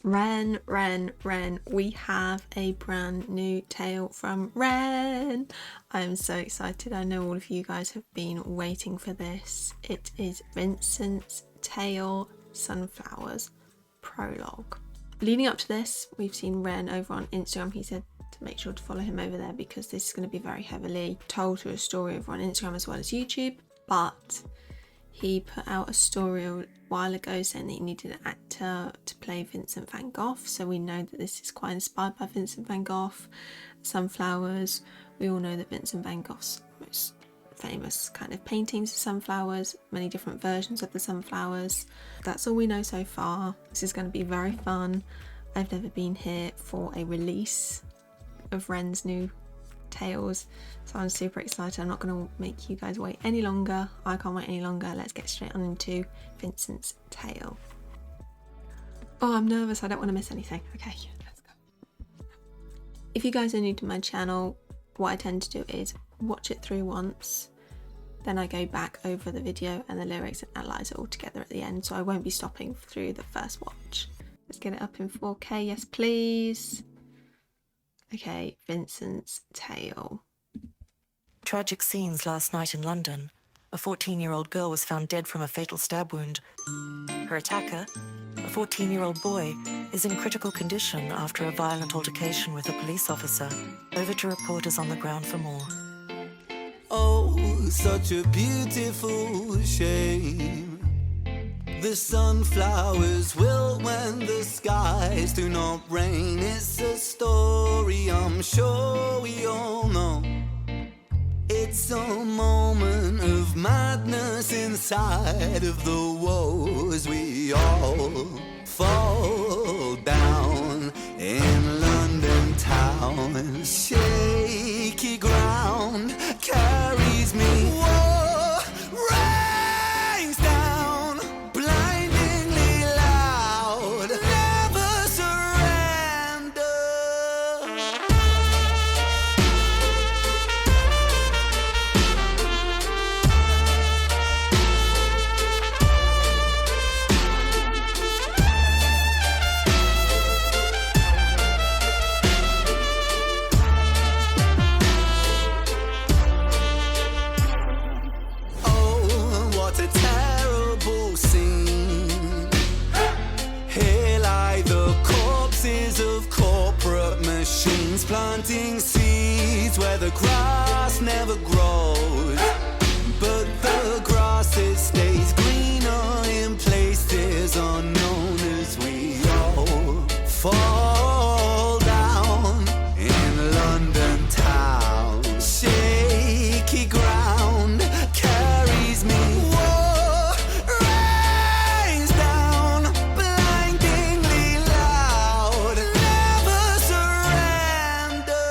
Ren, we have a brand new tale from Ren. I'm so excited. I know all of you guys have been waiting for this. It is Vincent's Tale Sunflowers Prologue. Leading up to this, we've seen Ren over on Instagram. He said to make sure to follow him over there because this is going to be very heavily told through a story over on Instagram as well as YouTube. But he put out a story a while ago saying that he needed an actor to play Vincent van Gogh. So we know that this is quite inspired by Vincent van Gogh. Sunflowers. We all know that Vincent van Gogh's most famous kind of paintings of sunflowers, many different versions of the sunflowers. That's all we know so far. This is going to be very fun. I've never been here for a release of Ren's new tales, so I'm super excited. I'm not going to make you guys wait any longer. I can't wait any longer. Let's get straight on into Vincent's tale. Oh, I'm nervous. I don't want to miss anything. Okay, let's go. If you guys are new to my channel, what I tend to do is watch it through once, then I go back over the video and the lyrics and analyse it all together at the end, so I won't be stopping through the first watch. Let's get it up in 4K, yes please. Okay, Vincent's tale. Tragic scenes last night in London. A 14-year-old girl was found dead from a fatal stab wound. Her attacker, a 14-year-old boy, is in critical condition after a violent altercation with a police officer. Over to reporters on the ground for more. Oh, such a beautiful shame. The sunflowers wilt when the skies do not rain. It's a story I'm sure we all know. It's a moment of madness inside of the woes. We all fall down in London town. Shaky ground carries me. Whoa, rains down, blindingly loud. Never surrender. What a terrible scene. Here lie the corpses of corporate machines, planting seeds where the grass never grows. But the grass, it stays greener in places unknown as we all fall down in London town. Shaky ground carries me. Whoa, rains down, blindingly loud. Never surrender.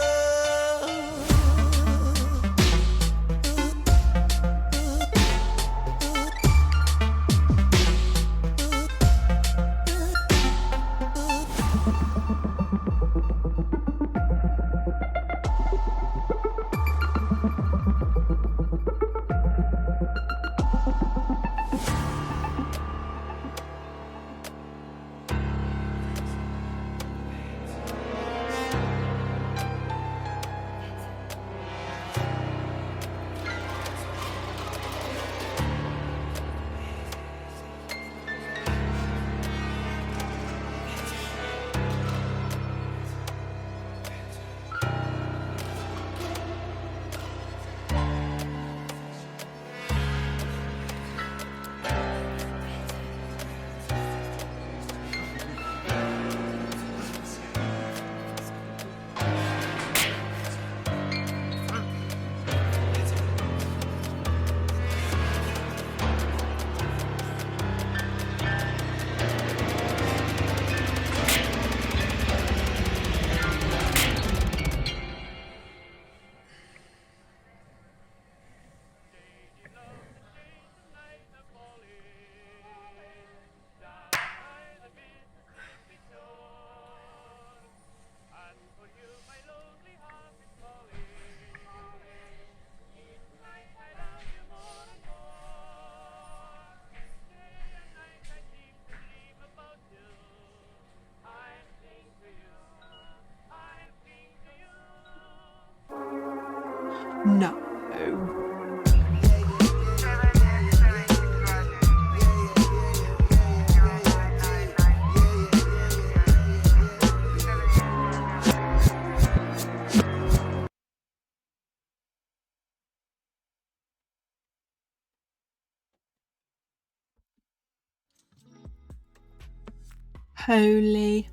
Holy.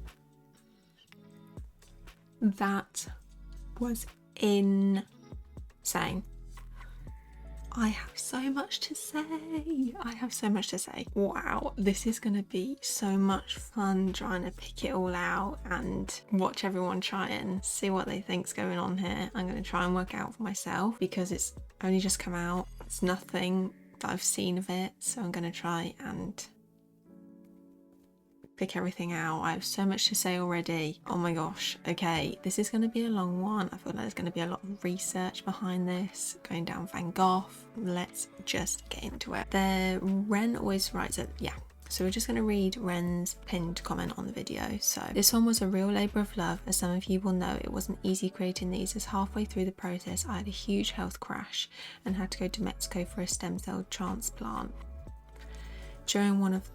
That was insane. I have so much to say. Wow, this is going to be so much fun trying to pick it all out and watch everyone try and see what they think's going on here. I'm going to try and work out for myself because it's only just come out. It's nothing that I've seen of it, so I'm going to try and pick everything out. I have so much to say already. Oh my gosh. Okay, this is going to be a long one. I feel like there's going to be a lot of research behind this, going down Van Gogh. Let's just get into it. The REN always writes it. Yeah. So we're just going to read Ren's pinned comment on the video. So this one was a real labour of love. As some of you will know, it wasn't easy creating these, as halfway through the process I had a huge health crash and had to go to Mexico for a stem cell transplant. During one of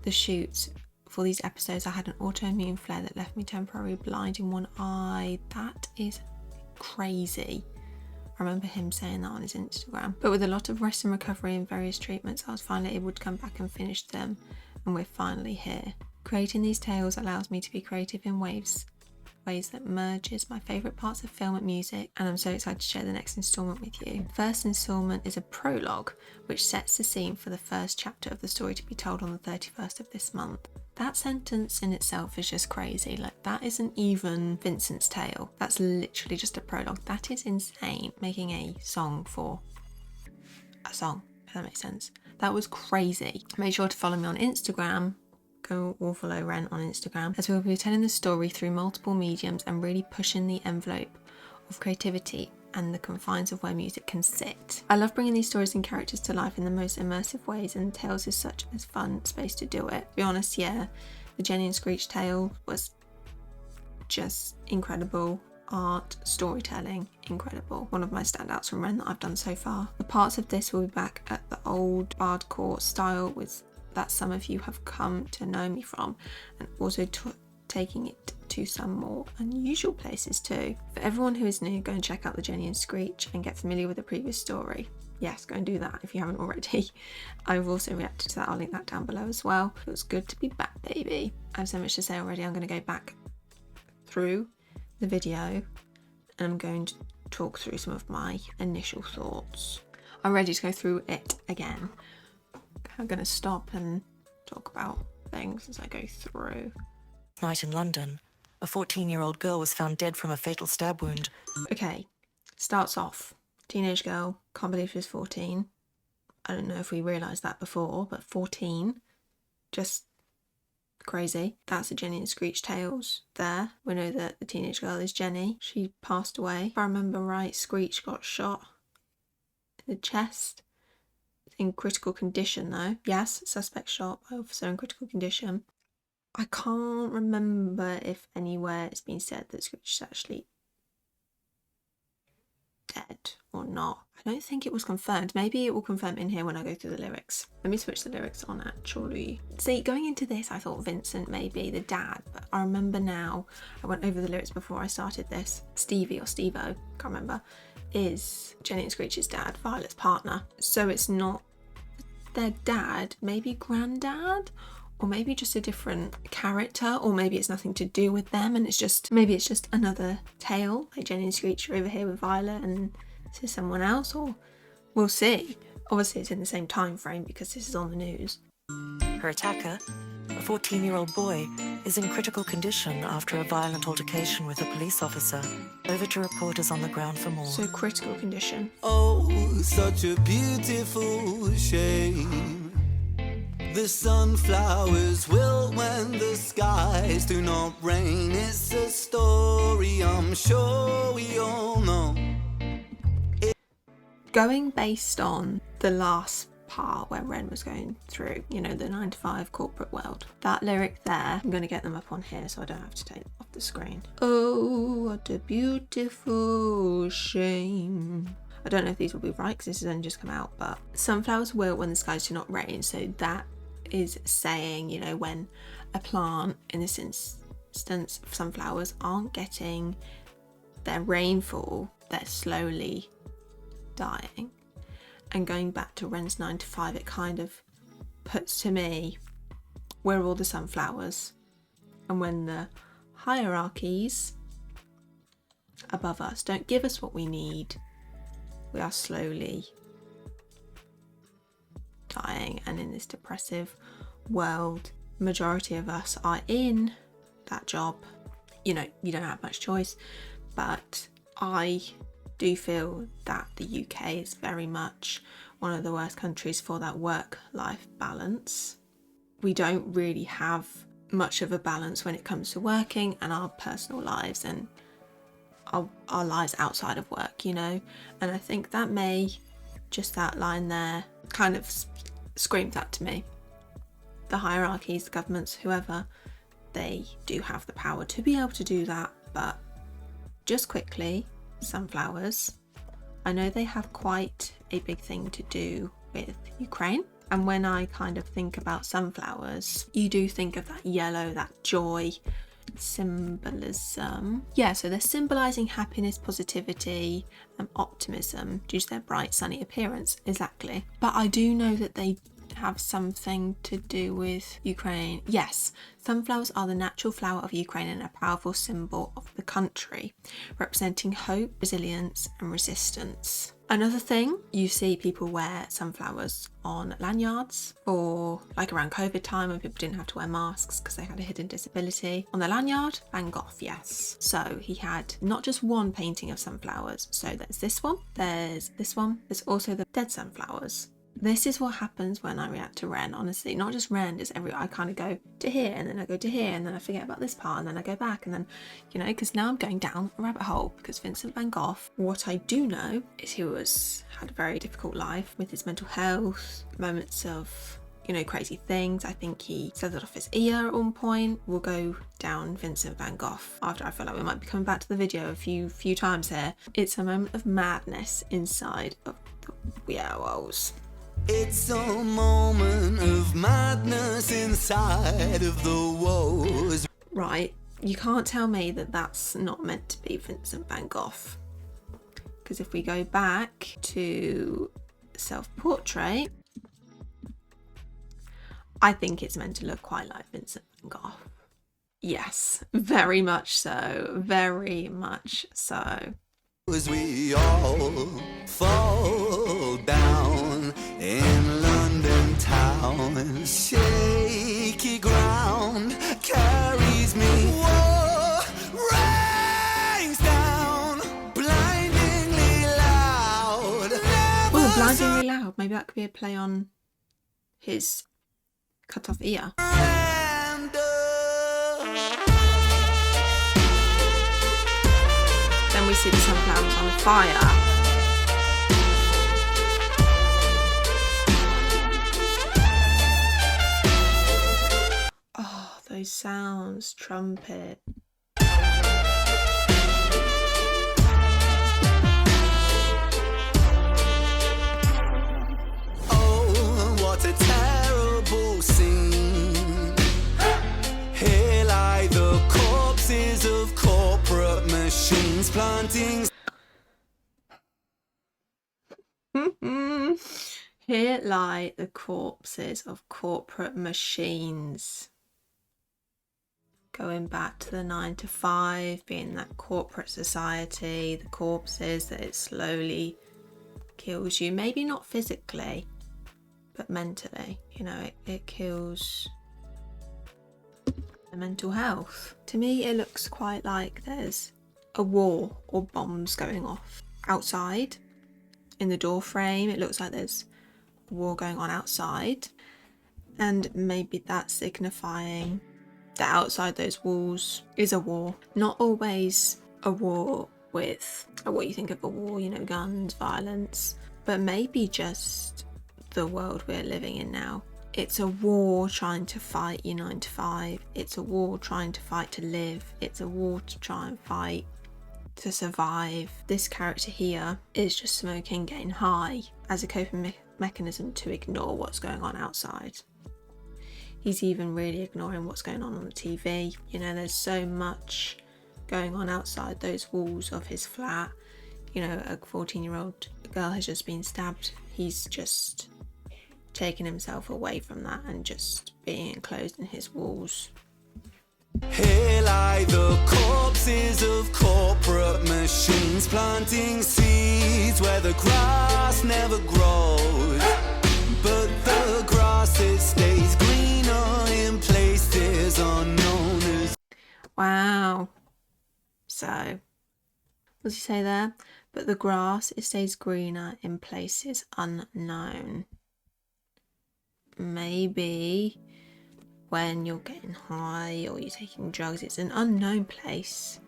the shoots for these episodes, I had an autoimmune flare that left me temporarily blind in one eye. That is crazy. I remember him saying that on his Instagram. But with a lot of rest and recovery and various treatments, I was finally able to come back and finish them, and we're finally here. Creating these tales allows me to be creative in ways that merges my favourite parts of film and music, and I'm so excited to share the next instalment with you. The first instalment is a prologue, which sets the scene for the first chapter of the story to be told on the 31st of this month. That sentence in itself is just crazy. Like, that isn't even Vincent's tale. That's literally just a prologue. That is insane. Making a song for a song, if that makes sense. That was crazy. Make sure to follow me on Instagram. Go all follow Ren on Instagram, as we'll be telling the story through multiple mediums and really pushing the envelope of creativity and the confines of where music can sit. I love bringing these stories and characters to life in the most immersive ways, and Tales is such a fun space to do it. To be honest, yeah, the Jenny and Screech tale was just incredible. Art, storytelling, incredible. One of my standouts from Ren that I've done so far. The parts of this will be back at the old bardcore style with that some of you have come to know me from, and also taking it to some more unusual places too. For everyone who is new, go and check out the Jenny and Screech and get familiar with the previous story. Yes, go and do that if you haven't already. I've also reacted to that. I'll link that down below as well. It was good to be back, baby. I have so much to say already. I'm going to go back through the video and I'm going to talk through some of my initial thoughts. I'm ready to go through it again. I'm going to stop and talk about things as I go through. Night in London, a 14-year-old girl was found dead from a fatal stab wound. Okay, starts off. Teenage girl, can't believe she was 14. I don't know if we realised that before, but 14, just crazy. That's the Jenny and Screech tales there. We know that the teenage girl is Jenny. She passed away. If I remember right, Screech got shot in the chest. In critical condition though. Yes, suspect shot by officer in critical condition. I can't remember if anywhere it's been said that Screech is actually dead or not. I don't think it was confirmed. Maybe it will confirm in here when I go through the lyrics. Let me switch the lyrics on actually. See, going into this I thought Vincent may be the dad, but I remember now, I went over the lyrics before I started this. Stevie or Stevo, can't remember, is Jenny and Screech's dad, Violet's partner. So it's not their dad, maybe granddad, or maybe just a different character, or maybe it's nothing to do with them and maybe it's just another tale, like Jenny and Screech are over here with Violet and this is someone else, or we'll see. Obviously it's in the same time frame because this is on the news. Her attacker, a 14-year-old boy, is in critical condition after a violent altercation with a police officer. Over to reporters on the ground for more. So critical condition. Oh, such a beautiful shame. The sunflowers wilt when the skies do not rain. It's a story I'm sure we all know. Going based on the last part where Ren was going through, you know, the 9-to-5 corporate world. That lyric there, I'm going to get them up on here so I don't have to take them off the screen. Oh, what a beautiful shame. I don't know if these will be right because this has only just come out, but sunflowers wilt when the skies do not rain. So that is saying, you know, when a plant, in this instance, sunflowers aren't getting their rainfall, they're slowly dying. And going back to Ren's 9-to-5, it kind of puts to me, where are all the sunflowers? And when the hierarchies above us don't give us what we need, we are slowly dying. And in this depressive world, majority of us are in that job. You know, you don't have much choice, but I do feel that the UK is very much one of the worst countries for that work-life balance. We don't really have much of a balance when it comes to working and our personal lives and our lives outside of work, you know. And I think that may, just that line there kind of screamed that to me. The hierarchies, the governments, whoever, they do have the power to be able to do that. But just quickly, sunflowers, I know they have quite a big thing to do with Ukraine. And when I kind of think about sunflowers, you do think of that yellow, that joy, symbolism. Yeah, so they're symbolizing happiness, positivity, and optimism due to their bright, sunny appearance. Exactly. But I do know that they have something to do with Ukraine. Yes, sunflowers are the natural flower of Ukraine and a powerful symbol of the country, representing hope, resilience, and resistance. Another thing, you see people wear sunflowers on lanyards, or like around COVID time when people didn't have to wear masks because they had a hidden disability. On the lanyard, Van Gogh, yes. So he had not just one painting of sunflowers. So there's this one, there's this one, there's also the dead sunflowers. This is what happens when I react to REN, honestly. Not just REN, just I kind of go to here and then I go to here and then I forget about this part and then I go back and then, you know, because now I'm going down a rabbit hole because Vincent van Gogh, what I do know is he had a very difficult life with his mental health, moments of, you know, crazy things. I think he slithered off his ear at one point. We'll go down Vincent van Gogh after. I feel like we might be coming back to the video a few times here. It's a moment of madness inside of the werewolves. It's a moment of madness inside of the woes. Right, you can't tell me that that's not meant to be Vincent van Gogh. Because if we go back to self-portrait, I think it's meant to look quite like Vincent van Gogh. Yes, very much so, very much so. As we all fall down in London town, shaky ground carries me. Whoa, rains down, blindingly loud. Oh, blindingly loud. Maybe that could be a play on his cut off ear. Then we see the sunflowers on fire. Oh, those sounds, trumpet. Oh, what a terrible scene. Here lie the corpses of corporate machines planting. Here lie the corpses of corporate machines. Going back to the 9 to 5, being that corporate society, the corpses that it slowly kills you. Maybe not physically, but mentally. You know, it kills the mental health. To me, it looks quite like there's a war or bombs going off outside. In the door frame, it looks like there's a war going on outside, and maybe that's signifying that outside those walls is a war. Not always a war with what you think of a war, you know, guns, violence, but maybe just the world we're living in now. It's a war trying to fight your 9 to 5. It's a war trying to fight to live. It's a war to try and fight to survive. This character here is just smoking, getting high as a coping mechanism to ignore what's going on outside. He's even really ignoring what's going on the TV. You know, there's so much going on outside those walls of his flat. You know, a 14-year-old girl has just been stabbed. He's just taking himself away from that and just being enclosed in his walls. Here lie the corpses of corporate machines, planting seeds where the grass never grows. But the grass, it stays greener in places unknown as... Wow. So, what does he say there? But the grass, it stays greener in places unknown. Maybe when you're getting high or you're taking drugs, it's an unknown place,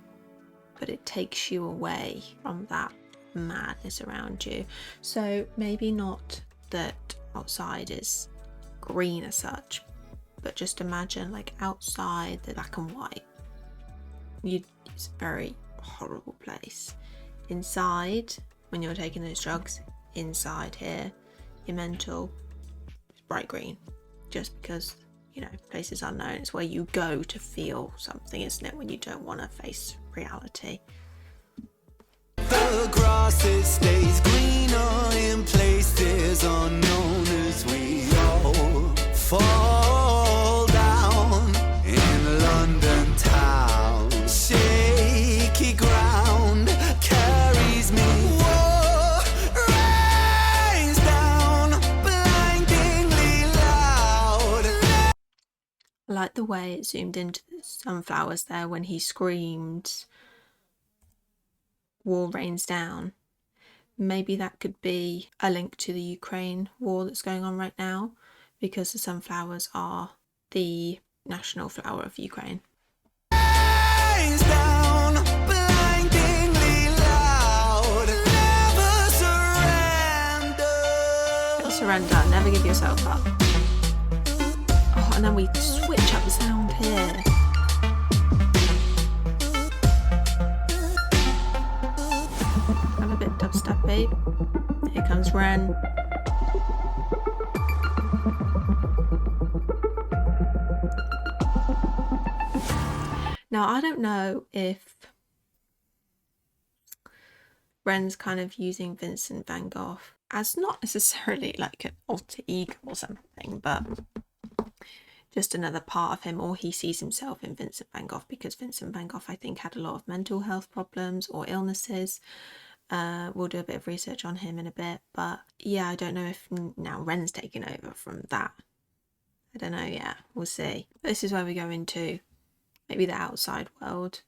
but it takes you away from that madness around you. So maybe not that outside is green as such, but just imagine like outside the black and white. It's a very horrible place. Inside, when you're taking those drugs, inside here, your mental is bright green, just because, you know, places unknown. It's where you go to feel something, isn't it, when you don't want to face reality. The grass, it stays greener in places unknown as we all fall down in London town. Shaky ground carries me. War rains down blindingly loud. I like the way it zoomed into the sunflowers there when he screamed, "War rains down." Maybe that could be a link to the Ukraine war that's going on right now, because the sunflowers are the national flower of Ukraine. Rains down blindingly loud. Never surrender. Don't surrender, never give yourself up. Oh, and then we switch up the sound here. I'm a bit dubsteppy. Here comes Ren. Now, I don't know if Ren's kind of using Vincent van Gogh as not necessarily like an alter ego or something, but just another part of him, or he sees himself in Vincent van Gogh, because Vincent van Gogh, I think, had a lot of mental health problems or illnesses. We'll do a bit of research on him in a bit, but yeah, I don't know if now Ren's taken over from that. I don't know yet, we'll see. This is where we go into maybe the outside world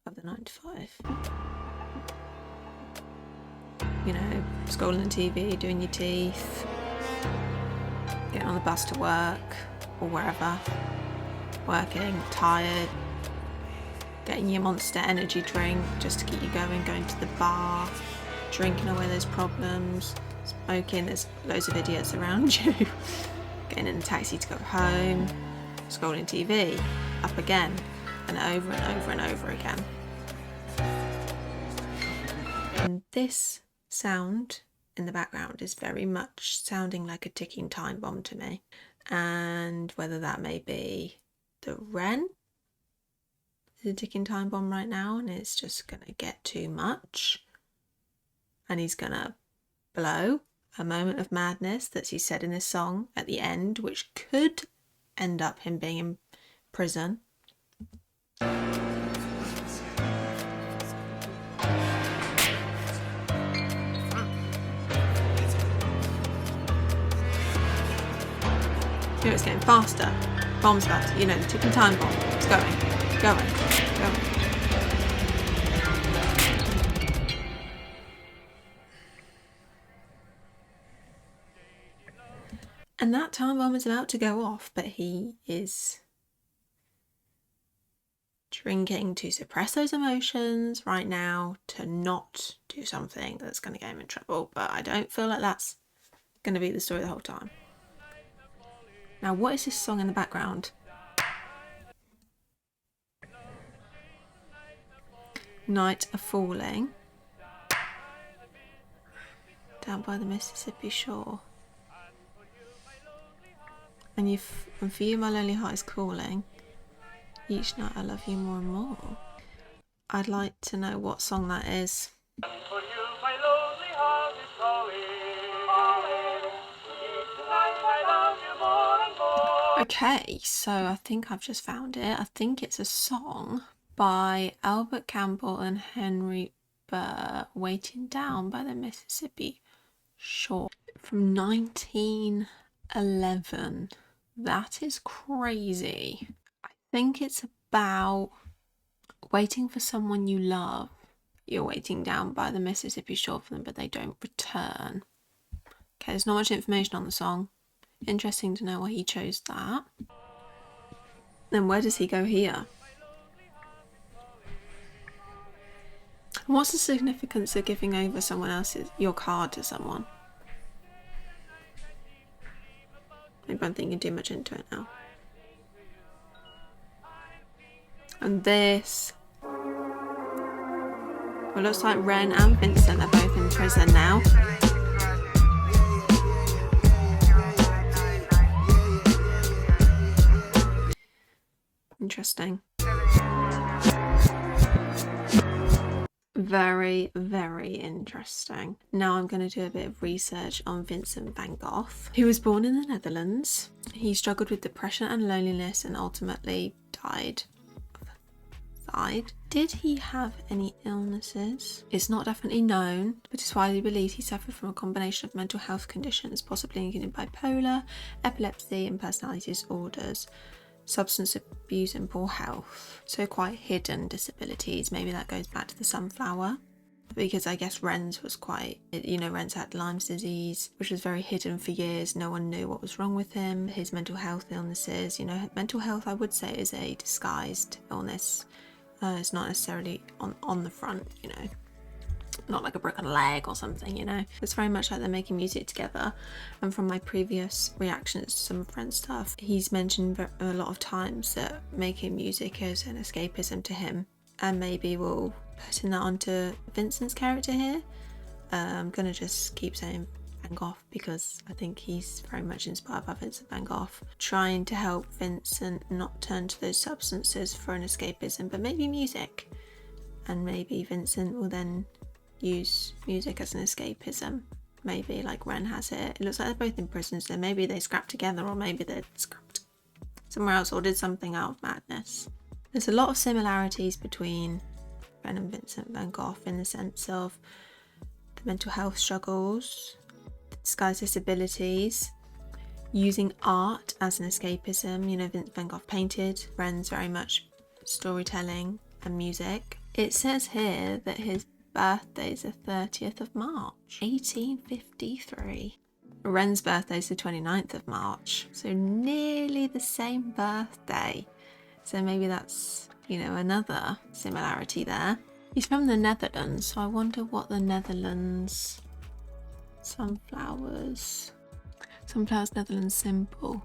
of the 9 to 5. You know, scrolling TV, doing your teeth, getting on the bus to work or wherever, working, tired, getting your Monster energy drink just to keep you going to the bar, drinking away those problems, smoking, there's loads of idiots around you, getting in a taxi to go home, scrolling TV, up again, and over and over and over again. And this sound in the background is very much sounding like a ticking time bomb to me. And whether that may be the REN, the ticking time bomb right now, and it's just gonna get too much, and he's gonna blow a moment of madness that he said in this song at the end, which could end up him being in prison. You know, it's getting faster. Bomb's about to, you know, the ticking time bomb. It's going. And that time bomb is about to go off, but he is drinking to suppress those emotions right now, to not do something that's going to get him in trouble. But I don't feel like that's going to be the story the whole time. Now, what is this song in the background? Night a Falling. Down by the Mississippi shore. And for you, my lonely heart is calling. Each night I love you more and more. I'd like to know what song that is. For you, my lonely heart is calling. Each night I love you more and more. Okay, so I think I've just found it. I think it's a song by Albert Campbell and Henry Burr, Waiting Down by the Mississippi Shore, from 1911. That is crazy. I think it's about waiting for someone you love. You're waiting down by the Mississippi Shore for them, but they don't return. Okay, there's not much information on the song. Interesting to know why he chose that. Then where does he go here? And what's the significance of giving over your card to someone? Maybe I'm thinking too much into it now. And this... well, it looks like Ren and Vincent are both in prison now. Interesting. Very, very interesting. Now I'm going to do a bit of research on Vincent van Gogh. He was born in the Netherlands. He struggled with depression and loneliness and ultimately died. Did he have any illnesses? It's not definitely known, but it's widely believed he suffered from a combination of mental health conditions, possibly including bipolar, epilepsy and personality disorders, substance abuse and poor health. So quite hidden disabilities. Maybe that goes back to the sunflower, because I guess Ren's was quite, Ren's had Lyme's disease, which was very hidden for years. No one knew what was wrong with him. His mental health illnesses, mental health I would say is a disguised illness. It's not necessarily on the front, not like a broken leg or something, It's very much like they're making music together. And from my previous reactions to some of Ren's stuff, he's mentioned a lot of times that making music is an escapism to him. And maybe we'll putting that onto Vincent's character here. I'm gonna just keep saying Van Gogh because I think he's very much inspired by Vincent van Gogh, trying to help Vincent not turn to those substances for an escapism, but maybe music. And maybe Vincent will then use music as an escapism, maybe like Ren has it. It looks like they're both in prison, so maybe they scrapped together, or maybe they scrapped somewhere else or did something out of madness. There's a lot of similarities between Ren and Vincent van Gogh in the sense of the mental health struggles, the disguised disabilities, using art as an escapism. Vincent van Gogh painted, Ren's very much storytelling and music. It says here that his birthday is the 30th of March, 1853. Ren's birthday is the 29th of March, so nearly the same birthday. So maybe that's, another similarity there. He's from the Netherlands, so I wonder what the Netherlands sunflowers Netherlands symbol.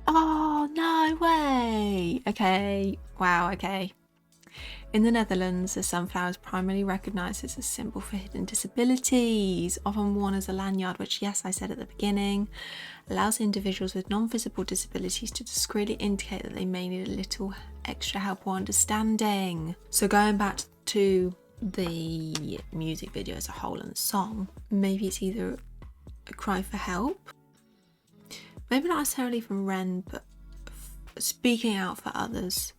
Oh, no way! Okay, wow, okay. In the Netherlands, the sunflower is primarily recognised as a symbol for hidden disabilities, often worn as a lanyard, which, yes, I said at the beginning, allows individuals with non-visible disabilities to discreetly indicate that they may need a little extra help or understanding. So going back to the music video as a whole and the song, maybe it's either a cry for help, maybe not necessarily from Ren, but speaking out for others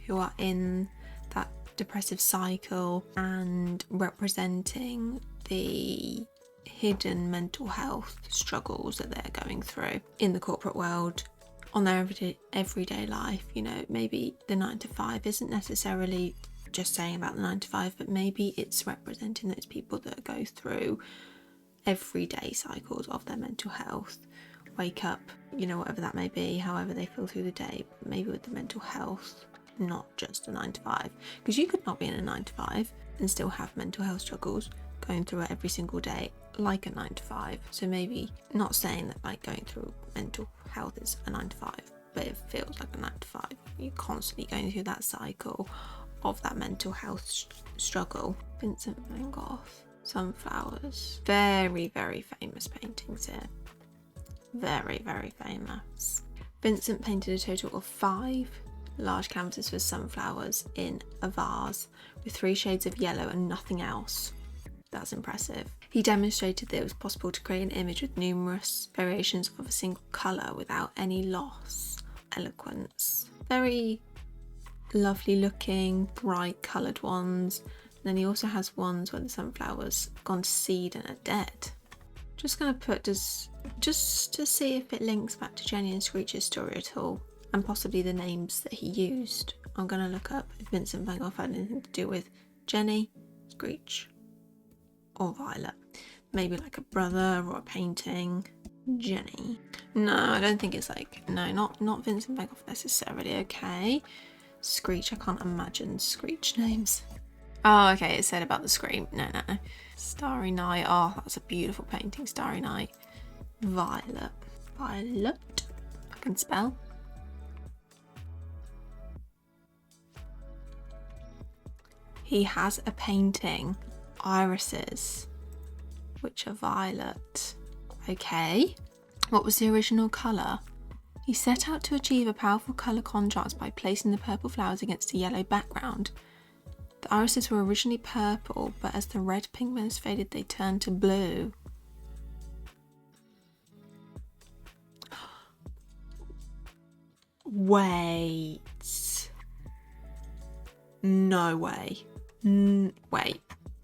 who are in that depressive cycle and representing the hidden mental health struggles that they're going through in the corporate world, on their everyday life. Maybe the 9 to 5 isn't necessarily just saying about the 9 to 5, but maybe it's representing those people that go through everyday cycles of their mental health, wake up, whatever that may be, however they feel through the day, maybe with the mental health, not just a 9 to 5, because you could not be in a 9 to 5 and still have mental health struggles going through it every single day like a 9 to 5. So maybe not saying that like going through mental health is a 9 to 5, but it feels like a 9 to 5. You're constantly going through that cycle of that mental health struggle. Vincent van Gogh, sunflowers, very, very famous paintings here, very, very famous. Vincent painted a total of 5 large canvases for sunflowers in a vase with 3 shades of yellow and nothing else. That's impressive. He demonstrated that it was possible to create an image with numerous variations of a single colour without any loss. eloquence. Very lovely looking, bright coloured ones. And then he also has ones where the sunflowers have gone to seed and are dead. Just going to put just to see if it links back to Jenny and Screech's story at all, and possibly the names that he used. I'm going to look up if Vincent van Gogh had anything to do with Jenny, Screech, or Violet. Maybe like a brother or a painting. Jenny. No, I don't think it's like, no, not Vincent van Gogh necessarily. Okay. Screech, I can't imagine Screech names. Oh, okay, it said about the scream. No. Starry Night. Oh, that's a beautiful painting. Starry Night. Violet. If I can spell. He has a painting, irises, which are violet. Okay. What was the original colour? He set out to achieve a powerful colour contrast by placing the purple flowers against a yellow background. The irises were originally purple, but as the red pigments faded, they turned to blue. Wait. No way. Wait.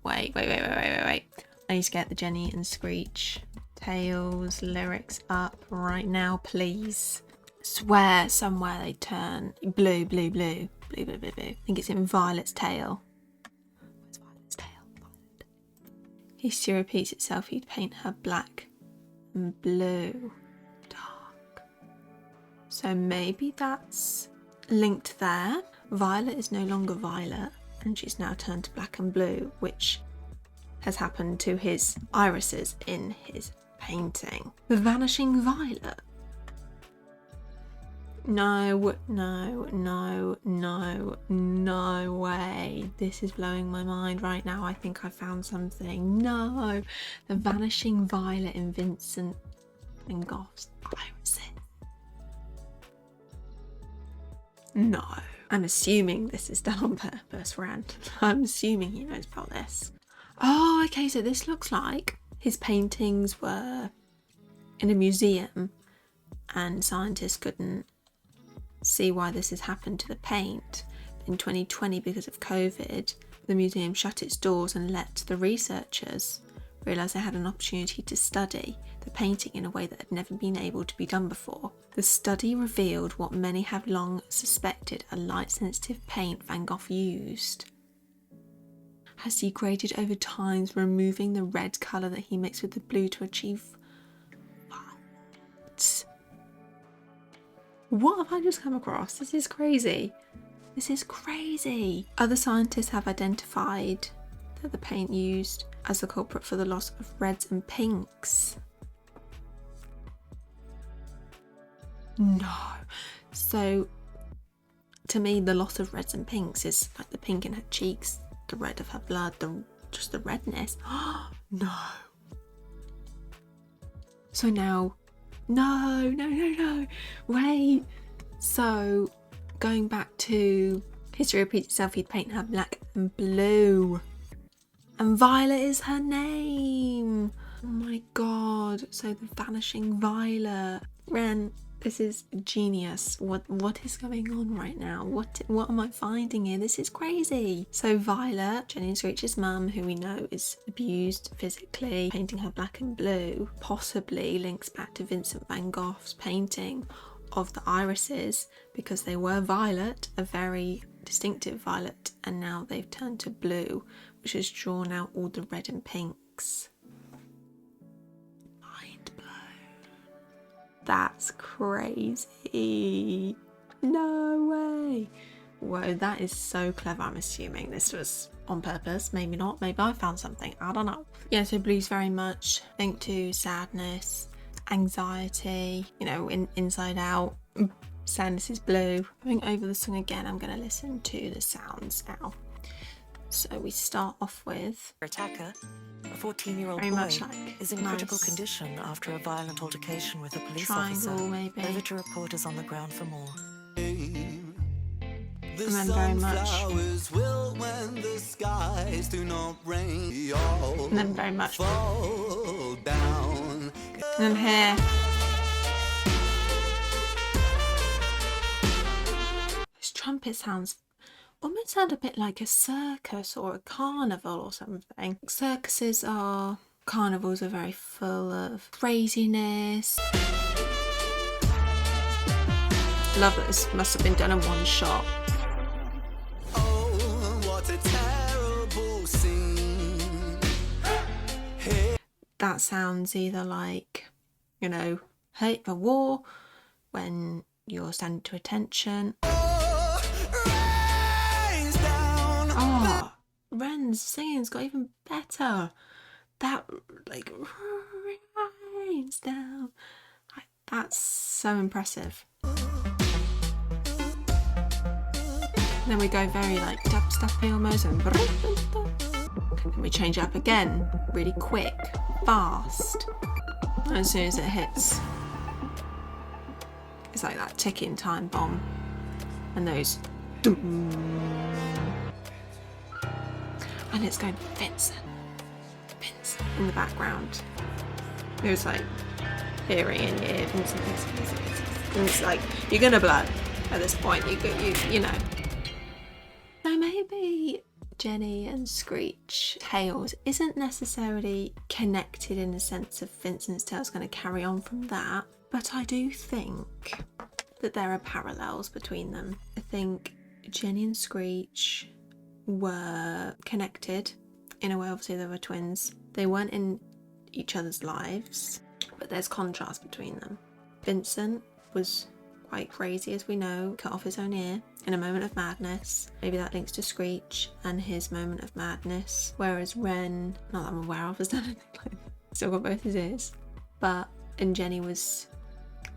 I need to get the Jenny and Screech Tales lyrics up right now, please. Swear somewhere they turn blue. I think it's in Violet's Tale. Where's Violet's Tale? Violet. History repeats itself. He'd paint her black and blue. Dark. So maybe that's linked there. Violet is no longer Violet, and she's now turned to black and blue, which has happened to his irises in his painting. The Vanishing Violet. No way. This is blowing my mind right now. I think I found something. No. The Vanishing Violet in Vincent van Gogh's irises. No. I'm assuming this is done on purpose, Ren. I'm assuming he knows about this. Oh, okay, so this looks like his paintings were in a museum and scientists couldn't see why this has happened to the paint. In 2020, because of COVID, the museum shut its doors and let the researchers realise they had an opportunity to study the painting in a way that had never been able to be done before. The study revealed what many have long suspected: a light-sensitive paint Van Gogh used has degraded over time, removing the red colour that he mixed with the blue to achieve violet. What have I just come across? This is crazy. Other scientists have identified that the paint used as the culprit for the loss of reds and pinks. No. So, to me, the loss of reds and pinks is like the pink in her cheeks, the red of her blood, just the redness. No. So now, no. Wait. So, going back to history repeats itself, he'd paint her black and blue. And Violet is her name. Oh my god. So the Vanishing Violet. Ren, this is genius. What is going on right now? What am I finding here? This is crazy. So Violet, Jenny and Screech's mum, who we know is abused physically, painting her black and blue, possibly links back to Vincent van Gogh's painting of the irises, because they were violet, a very distinctive violet, and now they've turned to blue, which has drawn out all the red and pinks. Mind blown. That's crazy. No way. Whoa, that is so clever. I'm assuming this was on purpose. Maybe not. Maybe I found something. I don't know. Yeah, so blue's very much linked to sadness, anxiety, Inside Out. Sadness is blue. Going over the song again, I'm going to listen to the sounds now. So we start off with... Her attacker, a 14-year-old very boy, much like is in critical condition after a violent altercation with a police triangle, officer. maybe. Over to reporters on the ground for more. And then very much... will when the skies do not rain. And then very much... Fall down. And then here... trumpet sounds almost sound a bit like a circus or a carnival or something. Circuses are, carnivals are very full of craziness. Love that this must have been done in one shot. Oh, what a terrible scene. That sounds either like, you know, hate the war when you're standing to attention. Oh, Ren's singing's got even better. That, like, rains down. That's so impressive. Then we go very like dubstep almost, and then we change it up again, really quick, fast. As soon as it hits, it's like that ticking time bomb, and those, and it's going Vincent in the background. It was like hearing in your ear, Vincent. And it's like you're gonna blow at this point. You know. So maybe Jenny and Screech tales isn't necessarily connected in the sense of Vincent's tale's going to carry on from that, but I do think that there are parallels between them. I think Jenny and Screech were connected in a way. Obviously they were twins. They weren't in each other's lives, but there's contrast between them. Vincent was quite crazy, as we know, cut off his own ear in a moment of madness. Maybe that links to Screech and his moment of madness. Whereas Ren, not that I'm aware of, has done anything like that. Still got both his ears. And Jenny was,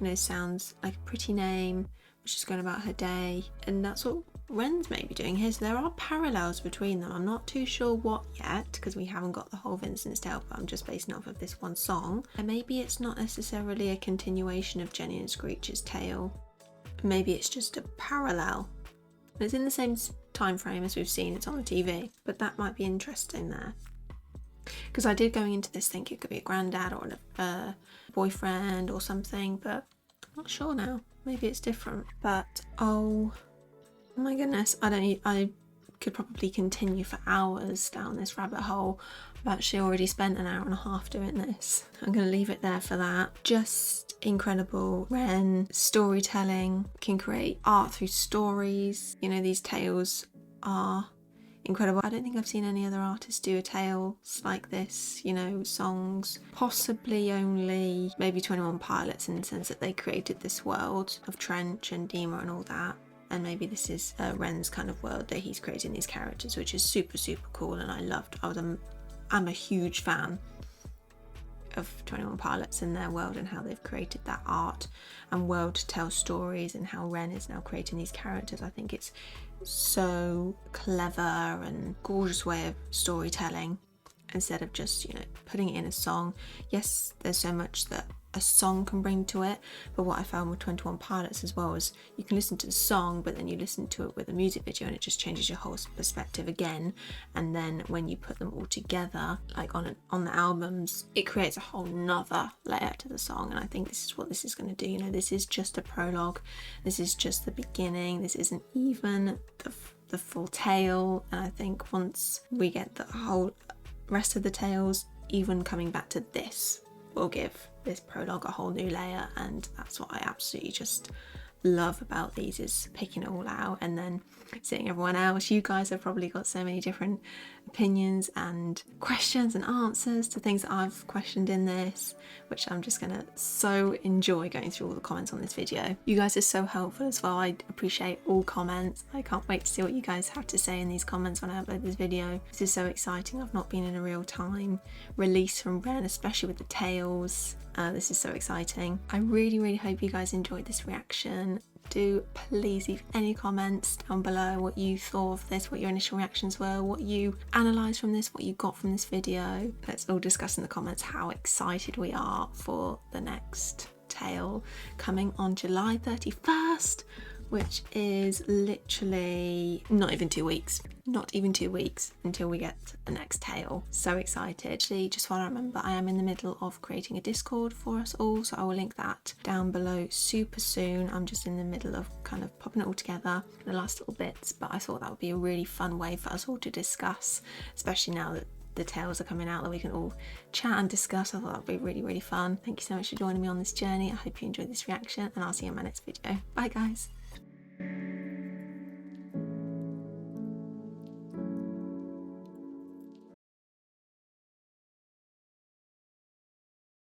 you know, sounds like a pretty name, was just going about her day. And that's what Ren's maybe doing here. So there are parallels between them. I'm not too sure what yet, because we haven't got the whole Vincent's tale, but I'm just basing it off of this one song. And maybe it's not necessarily a continuation of Jenny and Screech's tale. Maybe it's just a parallel. It's in the same time frame as we've seen, it's on the TV, but that might be interesting there. Because I did going into this think it could be a granddad or a boyfriend or something, but I'm not sure now. Maybe it's different. But oh my goodness, I could probably continue for hours down this rabbit hole. I've actually already spent an hour and a half doing this. I'm going to leave it there for that. Just incredible. Ren, storytelling, can create art through stories. You know, these tales are incredible. I don't think I've seen any other artists do a tales like this, you know, songs. Possibly only maybe 21 Pilots, in the sense that they created this world of Trench and Dima and all that. And maybe this is Ren's kind of world that he's creating these characters, which is super, super cool. And I'm a huge fan of 21 Pilots and their world and how they've created that art and world to tell stories, and how Ren is now creating these characters. I think it's so clever and gorgeous way of storytelling, instead of just, you know, putting it in a song. Yes, there's so much that a song can bring to it, but what I found with 21 Pilots as well is you can listen to the song, but then you listen to it with a music video and it just changes your whole perspective again. And then when you put them all together, like on the albums, it creates a whole nother layer to the song. And I think this is what this is going to do. You know, this is just a prologue, this is just the beginning, this isn't even the full tale. And I think once we get the whole rest of the tales, even coming back to this, will give this prologue a whole new layer. And that's what I absolutely just love about these, is picking it all out and then seeing everyone else. You guys have probably got so many different opinions and questions and answers to things that I've questioned in this, which I'm just gonna so enjoy going through all the comments on this video. You guys are so helpful as well. I appreciate all comments. I can't wait to see what you guys have to say in these comments when I upload this video. This is so exciting. I've not been in a real time release from Ren, especially with the tales. This is so exciting. I really hope you guys enjoyed this reaction. Do please leave any comments down below what you thought of this, what your initial reactions were, what you analysed from this, what you got from this video. Let's all discuss in the comments how excited we are for the next tale coming on July 31st. which is literally not even 2 weeks. Not even 2 weeks until we get the next tale. So excited. Actually, just while I remember, I am in the middle of creating a Discord for us all, so I will link that down below super soon. I'm just in the middle of kind of popping it all together, the last little bits, but I thought that would be a really fun way for us all to discuss, especially now that the tales are coming out, that we can all chat and discuss. I thought that would be really, really fun. Thank you so much for joining me on this journey. I hope you enjoyed this reaction, and I'll see you in my next video. Bye guys.